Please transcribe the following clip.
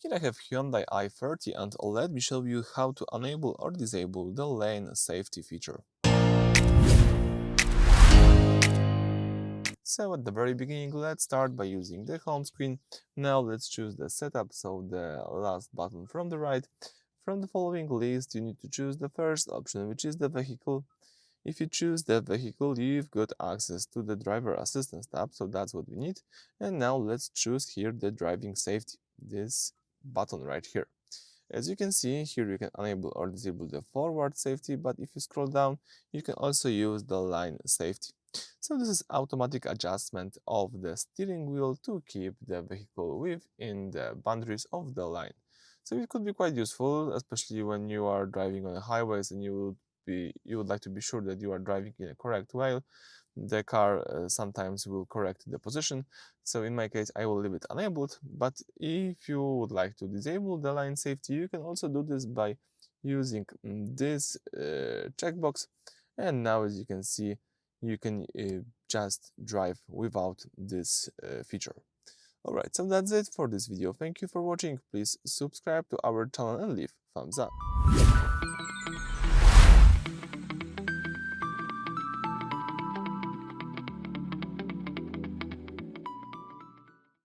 Here I have Hyundai i30 and let me show you how to enable or disable the lane safety feature. So at the very beginning, let's start by using the home screen. Now let's choose the setup, so the last button from the right. From the following list, you need to choose the first option, which is the vehicle. If you choose the vehicle, you've got access to the driver assistance tab, so that's what we need. And now let's choose here the driving safety, this button right here. As you can see, here you can enable or disable the forward safety, but if you scroll down, you can also use the line safety. So this is automatic adjustment of the steering wheel to keep the vehicle within the boundaries of the line. So it could be quite useful, especially when you are driving on the highways and you would like to be sure that you are driving in a correct way. The car sometimes will correct the position. So in my case, I will leave it enabled. But if you would like to disable the line safety, you can also do this by using this checkbox. And now, as you can see, you can just drive without this feature. Alright, so that's it for this video. Thank you for watching. Please subscribe to our channel and leave thumbs up.